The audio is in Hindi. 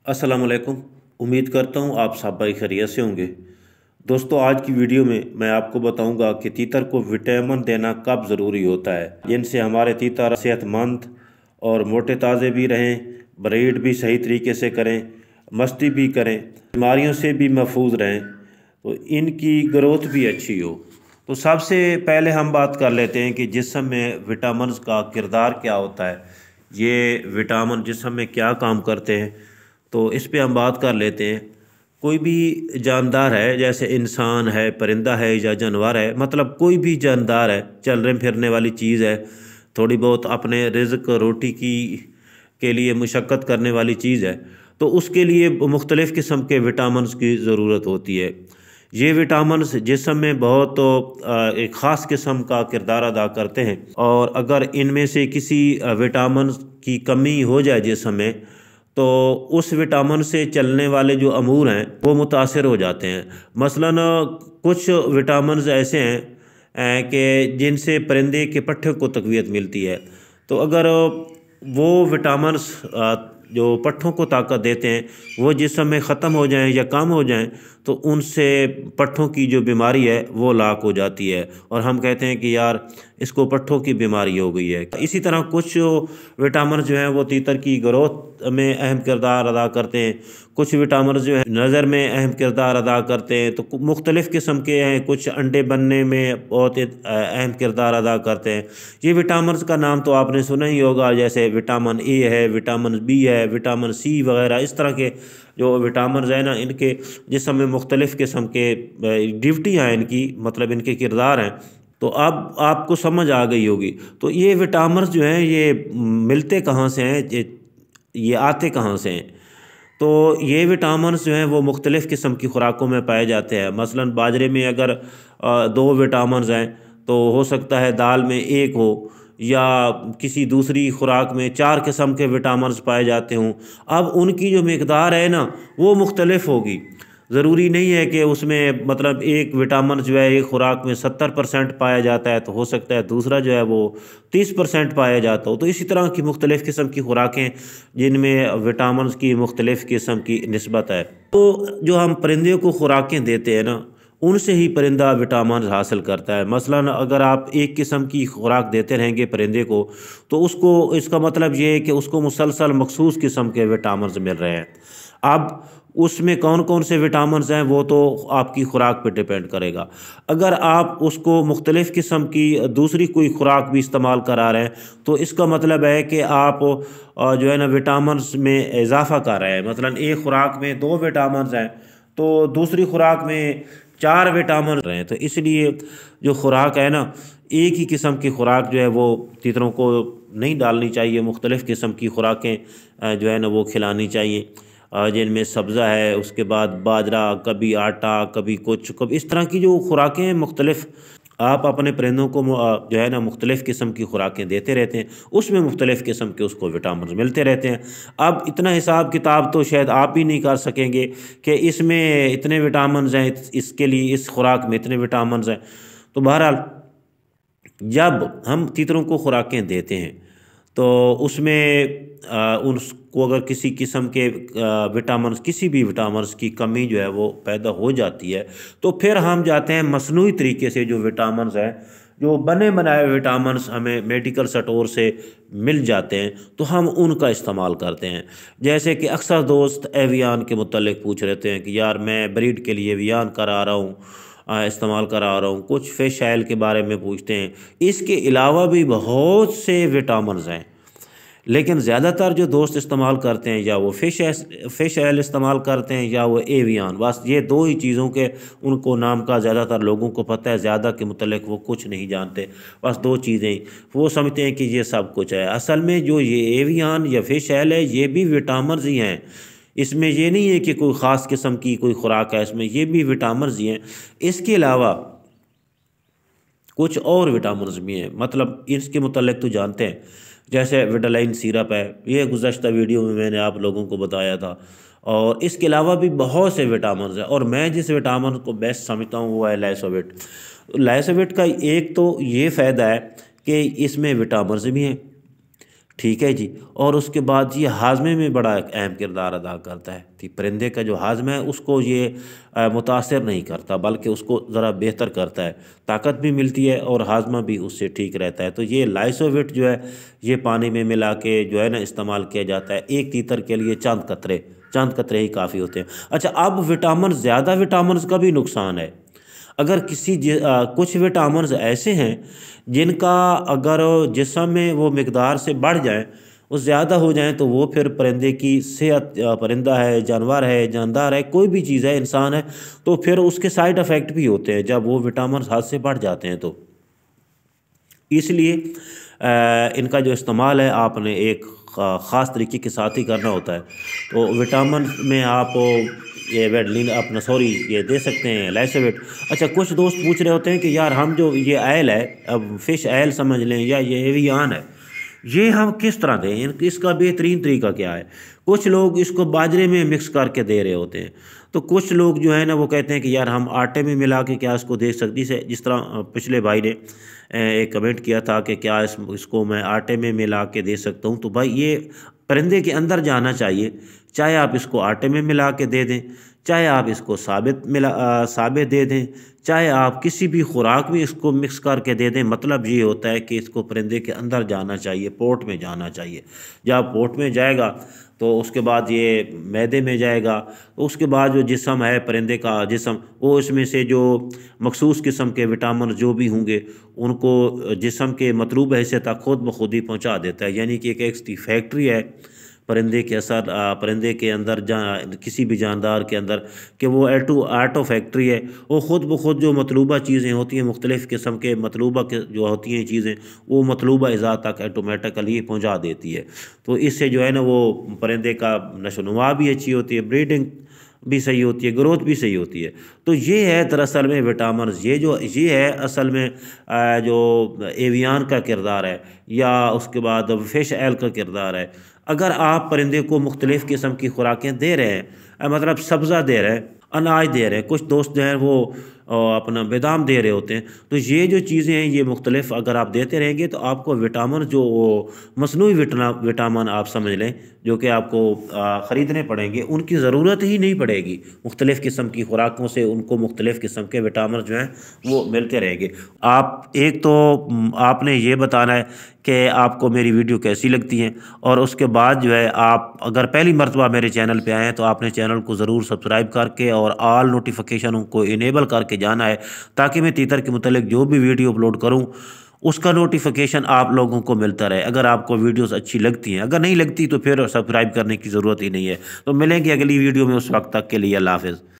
अस्सलाम वालेकुम। उम्मीद करता हूँ आप सब भाई खैरियत से होंगे। दोस्तों, आज की वीडियो में मैं आपको बताऊंगा कि तीतर को विटामिन देना कब ज़रूरी होता है, जिनसे हमारे तीतर सेहतमंद और मोटे ताज़े भी रहें, ब्रीड भी सही तरीके से करें, मस्ती भी करें, बीमारियों से भी महफूज रहें, तो इनकी ग्रोथ भी अच्छी हो। तो सबसे पहले हम बात कर लेते हैं कि जिस्म में विटामिन का किरदार क्या होता है, ये विटामिन जिस्म में क्या काम करते हैं। तो इस पे हम बात कर लेते हैं। कोई भी जानदार है, जैसे इंसान है, परिंदा है या जानवर है, मतलब कोई भी जानदार है, चलने फिरने वाली चीज़ है, थोड़ी बहुत अपने रिज़्क रोटी की के लिए मुशक्क़त करने वाली चीज़ है, तो उसके लिए मुख्तलिफ़ किस्म के विटामिन्स की ज़रूरत होती है। ये विटामिन्स जिस्म में बहुत एक ख़ास किस्म का किरदार अदा करते हैं, और अगर इनमें से किसी विटामिन की कमी हो जाए जिस्म में, तो उस विटामिन से चलने वाले जो अमूर हैं वो मुतासर हो जाते हैं। मसलन कुछ विटामिन्स ऐसे हैं कि जिनसे परिंदे के पट्ठे को तक़वियत मिलती है। तो अगर वो विटामिन्स जो पट्ठों को ताकत देते हैं वो जिस्म में ख़त्म हो जाएं या कम हो जाएं, तो उनसे पट्ठों की जो बीमारी है वो लाक हो जाती है, और हम कहते हैं कि यार इसको पट्ठों की बीमारी हो गई है। इसी तरह कुछ विटामिन जो हैं वो तीतर की ग्रोथ में अहम किरदार अदा करते हैं। कुछ विटामिन जो है नज़र में अहम किरदार अदा करते हैं। तो मुख्तलिफ़ किस्म के हैं, कुछ अंडे बनने में बहुत अहम किरदार अदा करते हैं। ये विटामिन का नाम तो आपने सुना ही होगा, जैसे विटामिन ए है, विटामिन बी है, विटामिन सी वगैरह। इस तरह के जो विटामिन है ना, इनके जिस्म में मुख्तलिफ़ किस्म के ड्यूटियाँ हैं इनकी, मतलब इनके किरदार हैं। तो अब आपको समझ आ गई होगी। तो ये विटामिन जो हैं ये मिलते कहाँ से हैं, ये आते कहाँ से हैं। तो ये विटामिन्स जो हैं वो मुख्तलिफ़ किस्म की खुराकों में पाए जाते हैं। मसलन बाजरे में अगर दो विटामिन्स हैं, तो हो सकता है दाल में एक हो, या किसी दूसरी खुराक में चार किस्म के विटामिन्स पाए जाते हों। अब उनकी जो मिकदार है ना वो मुख्तलिफ़ होगी। ज़रूरी नहीं है कि उसमें मतलब एक विटामिन जो है एक खुराक में 70% पाया जाता है, तो हो सकता है दूसरा जो है वो 30% पाया जाता हो। तो इसी तरह की मुख्तलिफ़ किस्म की खुराकें जिनमें विटामिन की मुख्तलिफ़ किस्म की निस्बत है। तो जो हम परिंदे को खुराकें देते हैं ना, उनसे ही परिंदा विटामिन हासिल करता है। मसलन अगर आप एक किस्म की खुराक देते रहेंगे परिंदे को, तो उसको इसका मतलब ये है कि उसको मुसलसल मखसूस किस्म के विटामिन मिल रहे हैं। अब उसमें कौन कौन से विटामिन्स हैं वो तो आपकी खुराक पे डिपेंड करेगा। अगर आप उसको मुख्तलिफ़ किस्म की दूसरी कोई खुराक भी इस्तेमाल करा रहे हैं, तो इसका मतलब है कि आप जो है ना विटामिन्स में इजाफ़ा कर रहे हैं। मसलन एक खुराक में दो विटामिन्स हैं, तो दूसरी खुराक में चार विटामिन रहे हैं। तो इसलिए जो खुराक है ना, एक ही किस्म की खुराक जो है वो तीतरों को नहीं डालनी चाहिए। मुख्तलिफ़ किस्म की खुराकें जो है ना वो खिलानी चाहिए, जिनमें सब्ज़ा है, उसके बाद बाजरा, कभी आटा, कभी कुछ, कभी इस तरह की जो खुराकें हैं मुख्तलिफ़। आप अपने परिंदों को जो है ना मुख्तलिफ़ किस्म की खुराकें देते रहते हैं, उसमें मुख्तलिफ़ किस्म के उसको विटामिन मिलते रहते हैं। अब इतना हिसाब किताब तो शायद आप ही नहीं कर सकेंगे कि इसमें इतने विटामिन हैं, इसके लिए इस खुराक में इतने विटामिन हैं। तो बहरहाल जब हम तीतरों को खुराकें देते हैं, तो उसमें उसको अगर किसी किस्म के विटामिन, किसी भी विटामिन की कमी जो है वो पैदा हो जाती है, तो फिर हम जाते हैं मसनूई तरीके से जो विटामिन हैं, जो बने बनाए विटामिन हमें मेडिकल स्टोर से मिल जाते हैं, तो हम उनका इस्तेमाल करते हैं। जैसे कि अक्सर दोस्त एवियान के मुतल्लिक पूछ रहते हैं कि यार मैं ब्रीड के लिए एवियान करा रहा हूँ, इस्तेमाल करा रहा हूँ। कुछ फ़िश ऑयल के बारे में पूछते हैं। इसके अलावा भी बहुत से विटामिन हैं, लेकिन ज़्यादातर जो दोस्त इस्तेमाल करते हैं, या वो फ़िश ऑयल इस्तेमाल करते हैं, या वो एवियान। बस ये दो ही चीज़ों के उनको नाम का ज़्यादातर लोगों को पता है, ज़्यादा के मुतल्लिक वो कुछ नहीं जानते। बस दो चीज़ें वो समझते हैं कि ये सब कुछ है। असल में जो ये एवियान या फ़िश ऑयल है, ये भी विटामिन ही हैं। इसमें ये नहीं है कि कोई ख़ास किस्म की कोई खुराक है, इसमें ये भी विटामिन ही हैं। इसके अलावा कुछ और विटामिन भी हैं, मतलब इसके मुतल्लिक तो जानते हैं। जैसे विटालाइन सिरप है, ये गुज़श्ता वीडियो में मैंने आप लोगों को बताया था। और इसके अलावा भी बहुत से विटामिन हैं, और मैं जिस विटामिन को बेस्ट समझता हूँ वो है लाइसोविट। लाइसोविट का एक तो ये फ़ायदा है कि इसमें विटामिन भी हैं, ठीक है जी। और उसके बाद ये हाजमे में बड़ा एक अहम किरदार अदा करता है कि परिंदे का जो हाजमा है उसको ये मुतासर नहीं करता, बल्कि उसको ज़रा बेहतर करता है, ताकत भी मिलती है और हाजमा भी उससे ठीक रहता है। तो ये लाइसोविट जो है ये पानी में मिला के जो है ना इस्तेमाल किया जाता है। एक तीतर के लिए चंद कतरे ही काफ़ी होते हैं। अच्छा, अब विटामिन, ज़्यादा विटामिन का भी नुकसान है। अगर कुछ विटामिन ऐसे हैं जिनका अगर जिस्म में वो मिकदार से बढ़ जाए, वो ज़्यादा हो जाएं, तो वो फिर परिंदे की सेहत, परिंदा है, जानवर है, जानदार है, कोई भी चीज़ है, इंसान है, तो फिर उसके साइड इफ़ेक्ट भी होते हैं जब वो विटामिन हद से बढ़ जाते हैं। तो इसलिए इनका जो इस्तेमाल है आपने एक ख़ास तरीके के साथ ही करना होता है। तो विटामिन में आप ये वेडलिन अपना सॉरी ये दे सकते हैं, लाइसोविट। अच्छा, कुछ दोस्त पूछ रहे होते हैं कि यार हम जो ये आयल है, अब फ़िश आयल समझ लें या ये एवियान है, ये हम किस तरह दें, इसका बेहतरीन तरीका क्या है। कुछ लोग इसको बाजरे में मिक्स करके दे रहे होते हैं, तो कुछ लोग जो है ना वो कहते हैं कि यार हम आटे में मिला के क्या इसको दे सकती से, जिस तरह पिछले भाई ने एक कमेंट किया था कि क्या इसको मैं आटे में मिला के दे सकता हूँ। तो भाई ये परिंदे के अंदर जाना चाहिए, चाहे आप इसको आटे में मिला के दे दें, चाहे आप इसको साबित दे दें, चाहे आप किसी भी खुराक में इसको मिक्स करके दे दें। मतलब ये होता है कि इसको परिंदे के अंदर जाना चाहिए, पोट में जाना चाहिए। जब पोट में जाएगा तो उसके बाद ये मैदे में जाएगा, तो उसके बाद जो जिस्म है परिंदे का जिस्म, वो इसमें से जो मखसूस किस्म के विटामिन जो भी होंगे उनको जिस्म के मतलूब हिस्से तक खुद ब खुद ही पहुँचा देता है। यानी कि एक ऐसी फैक्ट्री है परिंदे के असर, परिंदे के अंदर किसी भी जानदार के अंदर, कि वो आटो फैक्ट्री है। वो ख़ुद ब खुद जो मतलूबा चीज़ें होती हैं, मुख्तलिफ़ किस्म के मतलूबा के जो होती हैं चीज़ें, वो मतलूबा अज़ा तक ऑटोमेटिकली पहुँचा देती है। तो इससे जो है ना वो परिंदे का नशोनुमा भी अच्छी होती है, ब्रीडिंग भी सही होती है, ग्रोथ भी सही होती है। तो ये है दरअसल में विटामिन, ये है असल में जो एवियान का किरदार है या उसके बाद फ़िश ऑयल का किरदार है। अगर आप परिंदे को मुख्तलिफ़ किस्म की खुराकें दे रहे हैं, मतलब सब्ज़ा दे रहे हैं, अनाज दे रहे हैं, कुछ दोस्त जो हैं वो अपना बादाम दे रहे होते हैं, तो ये जो चीज़ें हैं ये मुख्तलिफ़ अगर आप देते रहेंगे तो आपको विटामिन जो मसनूई विटामिन आप समझ लें, जो कि आपको ख़रीदने पड़ेंगे, उनकी ज़रूरत ही नहीं पड़ेगी। मुख्तलिफ़ किस्म की खुराकों से उनको मुख्तलिफ़ किस्म के विटामिन जो हैं वो मिलते रहेंगे। आप एक तो आपने ये बताना है कि आपको मेरी वीडियो कैसी लगती हैं, और उसके बाद जो है आप अगर पहली मरतबा मेरे चैनल पे आए हैं तो आपने चैनल को ज़रूर सब्सक्राइब करके और ऑल नोटिफिकेशन को इनेबल करके जाना है, ताकि मैं तीतर के मुतालिक जो भी वीडियो अपलोड करूं उसका नोटिफिकेशन आप लोगों को मिलता रहे। अगर आपको वीडियोस अच्छी लगती हैं, अगर नहीं लगती तो फिर सब्सक्राइब करने की ज़रूरत ही नहीं है। तो मिलेंगे अगली वीडियो में, उस वक्त तक के लिए अल्लाह हाफ़िज़।